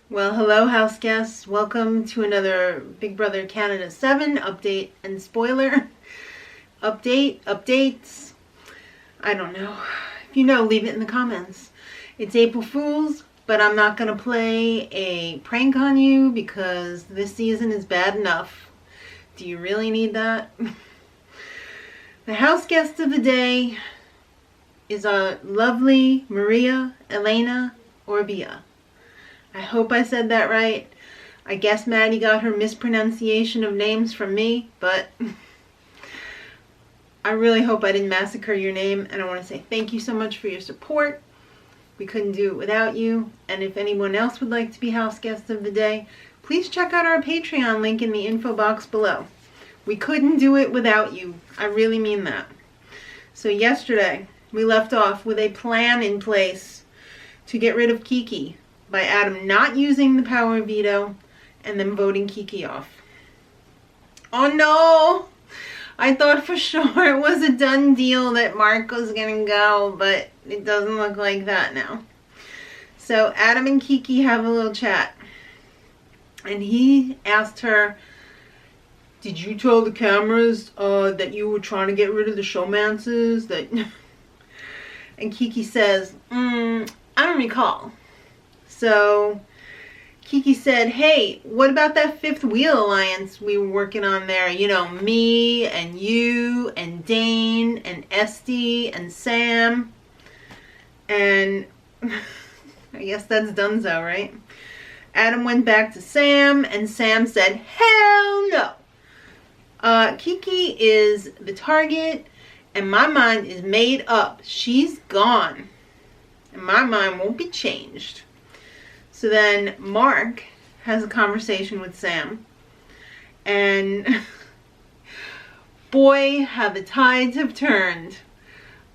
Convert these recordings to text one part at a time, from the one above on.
Well, hello, house guests. Welcome to another Big Brother Canada 7 update and spoiler. Updates. I don't know. If you know, leave it in the comments. It's April Fool's, but I'm not going to play a prank on you because this season is bad enough. Do you really need that? The house guest of the day is our lovely Maria Elena Orbia. I hope I said that right. I guess Maddie got her mispronunciation of names from me, but I really hope I didn't massacre your name, and I want to say thank you so much for your support. We couldn't do it without you, and if anyone else would like to be house guest of the day, please check out our Patreon link in the info box below. We couldn't do it without you. I really mean that. So yesterday, we left off with a plan in place to get rid of Kiki, by Adam not using the power veto and then voting Kiki off. Oh no! I thought for sure it was a done deal that Mark was gonna go, but it doesn't look like that now. So Adam and Kiki have a little chat. And he asked her, "Did you tell the cameras that you were trying to get rid of the showmances?" And Kiki says, I don't recall. So Kiki said, "Hey, what about that fifth wheel alliance we were working on there? You know, me and you and Dane and Esty and Sam." And I guess that's donezo, right? Adam went back to Sam and Sam said, "Hell no. Kiki is the target and my mind is made up. She's gone. And my mind won't be changed." So then Mark has a conversation with Sam. And boy, how the tides have turned.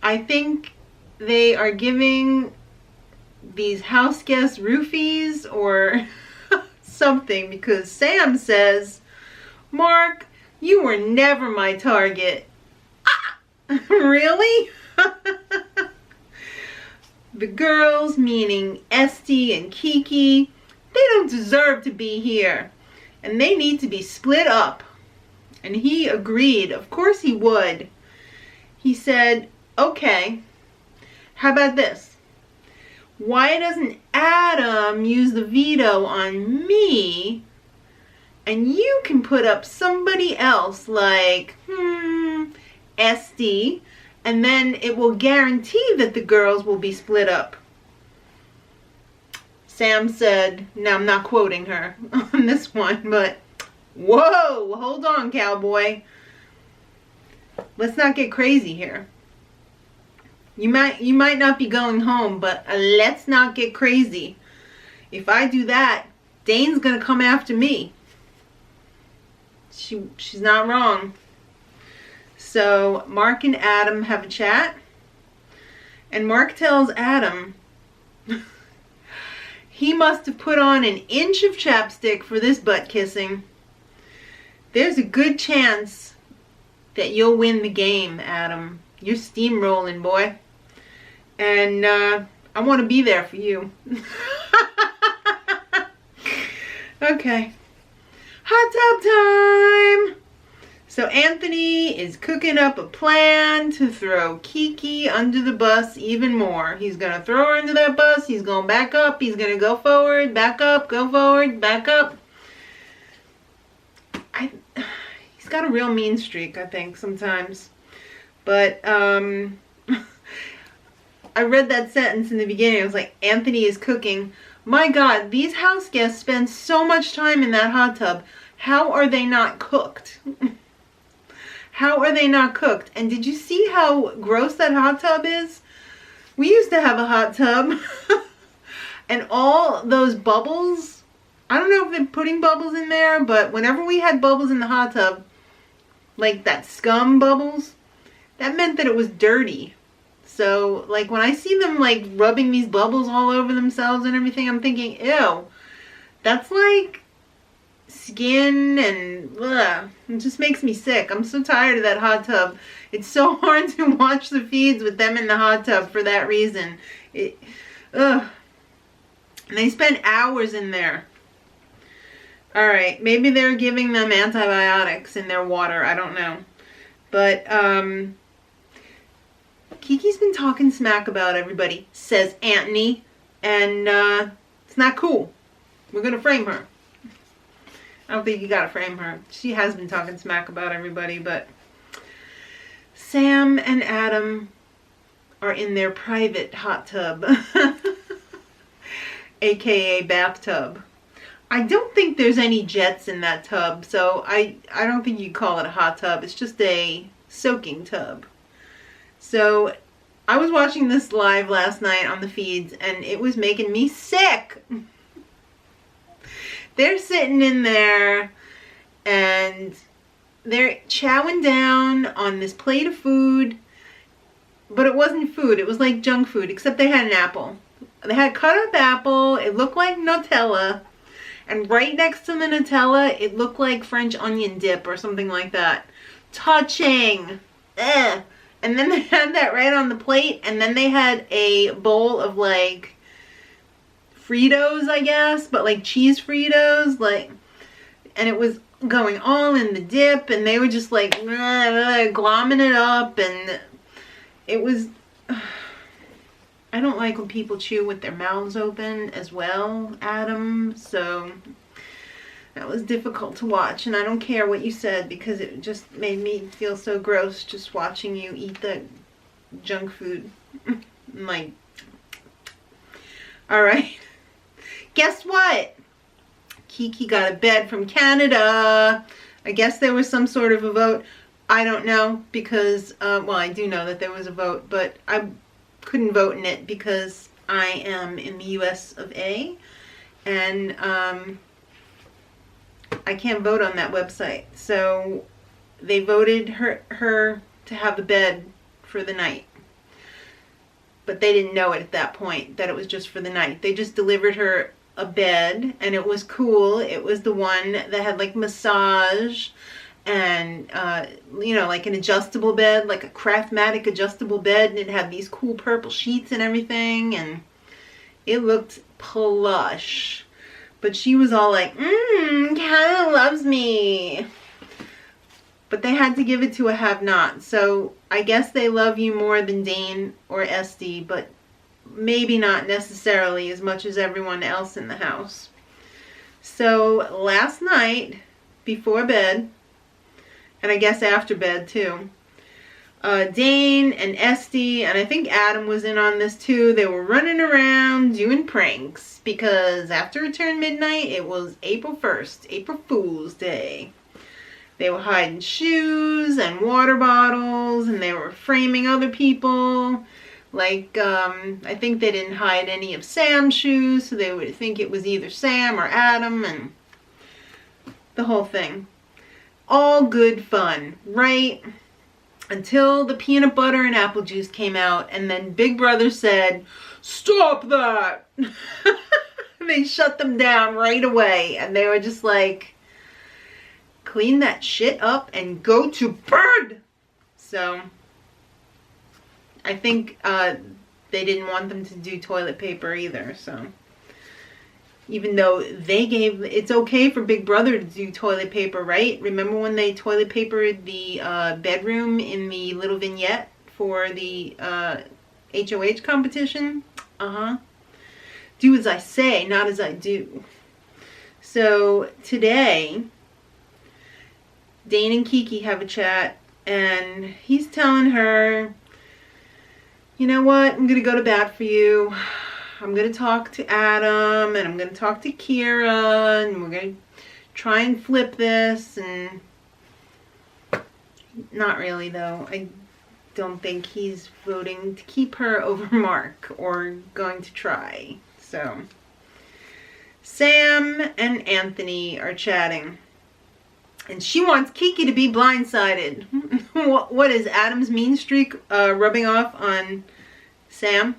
I think they are giving these house guests roofies or something, because Sam says, "Mark, you were never my target." Really? The girls, meaning Esty and Kiki, they don't deserve to be here. And they need to be split up. And he agreed. Of course he would. He said, "Okay, how about this? Why doesn't Adam use the veto on me? And you can put up somebody else like, Esty. And then it will guarantee that the girls will be split up." Sam said, now I'm not quoting her on this one, but whoa, hold on, cowboy. Let's not get crazy here. You might not be going home, but let's not get crazy. If I do that, Dane's gonna come after me. She's not wrong. So Mark and Adam have a chat, and Mark tells Adam he must have put on an inch of chapstick for this butt kissing. "There's a good chance that you'll win the game, Adam. You're steamrolling, boy. And I want to be there for you." Okay. Hot tub time! So Anthony is cooking up a plan to throw Kiki under the bus even more. He's going to throw her under that bus. He's going back up. He's going to go forward, back up, go forward, back up. He's got a real mean streak, I think, sometimes. But I read that sentence in the beginning. I was like, Anthony is cooking. My God, these house guests spend so much time in that hot tub. How are they not cooked? How are they not cooked? And did you see how gross that hot tub is? We used to have a hot tub. And all those bubbles, I don't know if they're putting bubbles in there, but whenever we had bubbles in the hot tub, like that scum bubbles, that meant that it was dirty. So, like, when I see them, like, rubbing these bubbles all over themselves and everything, I'm thinking, ew, that's like skin and ugh, it just makes me sick. I'm so tired of that hot tub. It's so hard to watch the feeds with them in the hot tub for that reason. And they spent hours in there. Alright, maybe they're giving them antibiotics in their water. I don't know. But, Kiki's been talking smack about everybody, says Anthony. And, it's not cool. We're gonna frame her. I don't think you gotta frame her. She has been talking smack about everybody, but Sam and Adam are in their private hot tub. AKA bathtub. I don't think there's any jets in that tub, so I don't think you'd call it a hot tub. It's just a soaking tub. So I was watching this live last night on the feeds, and it was making me sick. They're sitting in there, and they're chowing down on this plate of food, but it wasn't food. It was like junk food, except they had an apple. They had cut up apple. It looked like Nutella. And right next to the Nutella, it looked like French onion dip or something like that. Touching. Ugh. And then they had that right on the plate. And then they had a bowl of like Fritos, I guess. But like cheese Fritos. And it was going all in the dip. And they were just like glomming it up. And it was... I don't like when people chew with their mouths open as well, Adam. So that was difficult to watch. And I don't care what you said because it just made me feel so gross just watching you eat the junk food. I'm like, all right. Guess what? Kiki got a bed from Canada. I guess there was some sort of a vote. I don't know because, well, I do know that there was a vote, but I couldn't vote in it because I am in the US of A, and I can't vote on that website. So they voted her to have the bed for the night, but they didn't know it at that point that it was just for the night. They just delivered her a bed, and it was cool. It was the one that had like massage and you know, like an adjustable bed, like a Craftmatic adjustable bed, and it had these cool purple sheets and everything, and it looked plush. But she was all like, Canada loves me. But they had to give it to a have-not. So I guess they love you more than Dane or Esty, but maybe not necessarily as much as everyone else in the house. So last night, before bed, and I guess after bed too, Dane and Esty, and I think Adam was in on this too, they were running around doing pranks because after it turned midnight, it was April 1st, April Fool's Day. They were hiding shoes and water bottles, and they were framing other people. Like, I think they didn't hide any of Sam's shoes, so they would think it was either Sam or Adam, and the whole thing. All good fun, right? Until the peanut butter and apple juice came out, and then Big Brother said, "Stop that!" They shut them down right away, and they were just like, clean that shit up and go to bed! So, I think they didn't want them to do toilet paper either, so. Even though they gave, it's okay for Big Brother to do toilet paper, right? Remember when they toilet papered the bedroom in the little vignette for the HOH competition? Do as I say, not as I do. So today, Dane and Kiki have a chat, and he's telling her, you know what, I'm going to go to bat for you. I'm going to talk to Adam, and I'm going to talk to Kira, and we're going to try and flip this, and not really, though. I don't think he's voting to keep her over Mark, or going to try. So, Sam and Anthony are chatting, and she wants Kiki to be blindsided. What is Adam's mean streak rubbing off on Sam?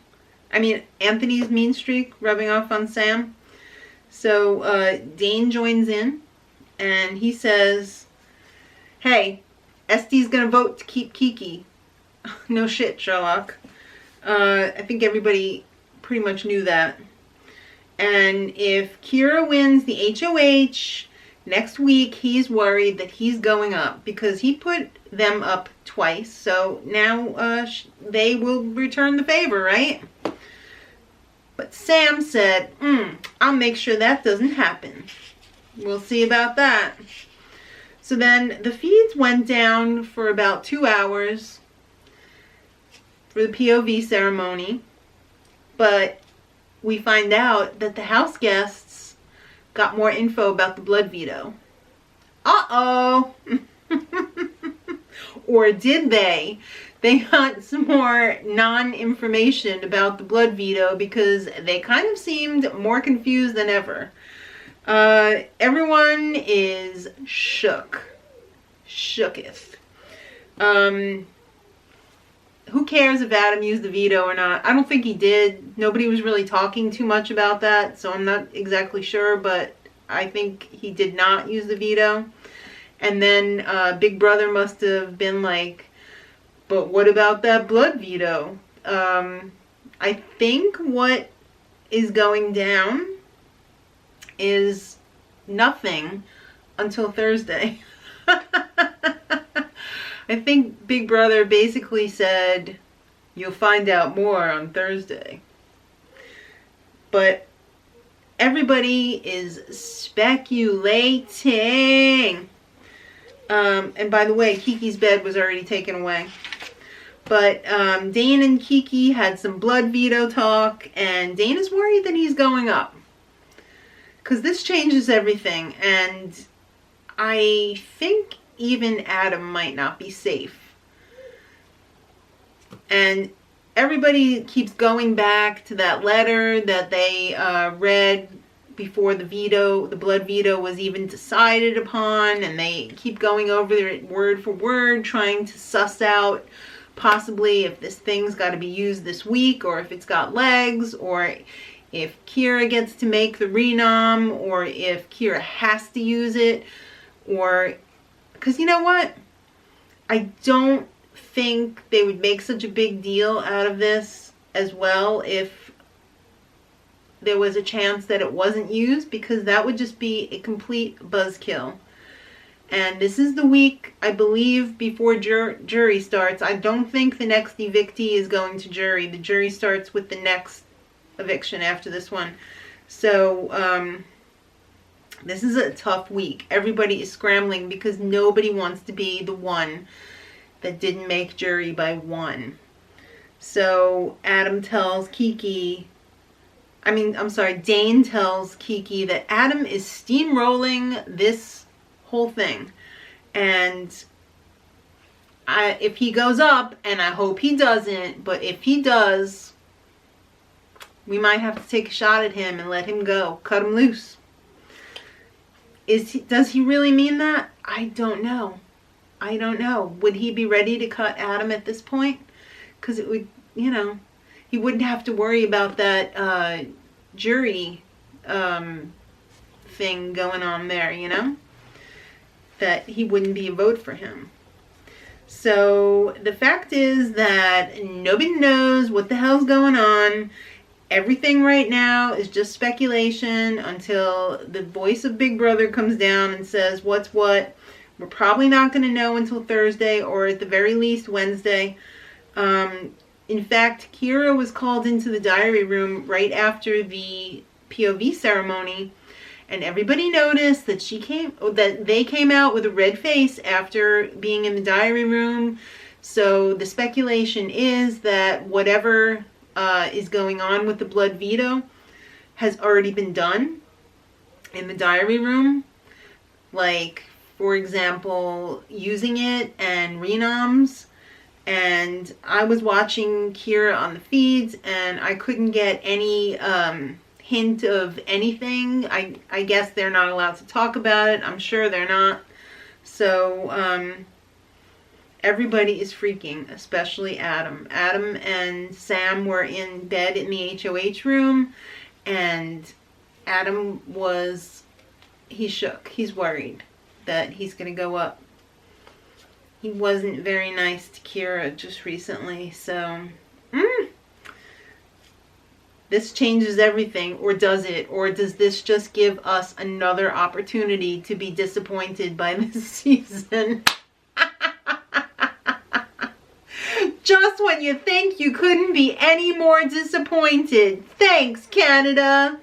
I mean, Anthony's mean streak rubbing off on Sam. So Dane joins in, and he says, hey, Esty's gonna vote to keep Kiki. No shit, Sherlock. I think everybody pretty much knew that. And if Kira wins the HOH next week, he's worried that he's going up because he put them up twice. So now they will return the favor, right? But Sam said, I'll make sure that doesn't happen. We'll see about that. So then the feeds went down for about 2 hours for the POV ceremony. But we find out that the house guests got more info about the blood veto. Uh-oh. Or did they? They got some more non-information about the blood veto because they kind of seemed more confused than ever. Everyone is shooketh. Who cares if Adam used the veto or not? I don't think he did. Nobody was really talking too much about that, so I'm not exactly sure, but I think he did not use the veto. And then Big Brother must have been like, but what about that blood veto? I think what is going down is nothing until Thursday. I think Big Brother basically said, you'll find out more on Thursday. But everybody is speculating. And by the way, Kiki's bed was already taken away. But Dane and Kiki had some blood veto talk, and Dane is worried that he's going up. Because this changes everything, and I think even Adam might not be safe. And everybody keeps going back to that letter that they read before the blood veto was even decided upon, and they keep going over it word for word, trying to suss out possibly if this thing's got to be used this week, or if it's got legs, or if Kira gets to make the renom, or if Kira has to use it, or... Because you know what? I don't think they would make such a big deal out of this as well if there was a chance that it wasn't used, because that would just be a complete buzzkill. And this is the week, I believe, before jury starts. I don't think the next evictee is going to jury. The jury starts with the next eviction after this one. So, this is a tough week. Everybody is scrambling because nobody wants to be the one that didn't make jury by one. So Adam tells Kiki, Dane tells Kiki that Adam is steamrolling this whole thing. And if he goes up, and I hope he doesn't, but if he does, we might have to take a shot at him and let him go. Cut him loose. Does he really mean that? I don't know. I don't know. Would he be ready to cut Adam at this point? Because it would, he wouldn't have to worry about that jury thing going on there, that he wouldn't be a vote for him. So the fact is that nobody knows what the hell's going on. Everything right now is just speculation until the voice of Big Brother comes down and says what's what. We're probably not going to know until Thursday, or at the very least Wednesday. In fact, Kira was called into the diary room right after the POV ceremony, and everybody noticed that they came out with a red face after being in the diary room. So the speculation is that whatever is going on with the blood veto has already been done in the diary room. Like, for example, using it and renoms. And I was watching Kira on the feeds, and I couldn't get any hint of anything. I guess they're not allowed to talk about it. I'm sure they're not. So everybody is freaking, especially Adam. Adam and Sam were in bed in the HOH room, and Adam he's shook. He's worried that he's going to go up. He wasn't very nice to Kira just recently, so this changes everything, or does it? Or does this just give us another opportunity to be disappointed by this season? Just when you think you couldn't be any more disappointed. Thanks, Canada.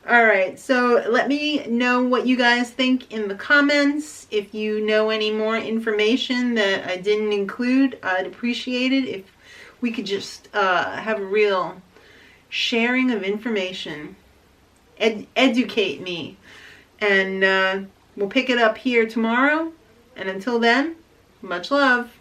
Alright, so let me know what you guys think in the comments. If you know any more information that I didn't include, I'd appreciate it if we could just have a real sharing of information. Educate me. And we'll pick it up here tomorrow. And until then, much love.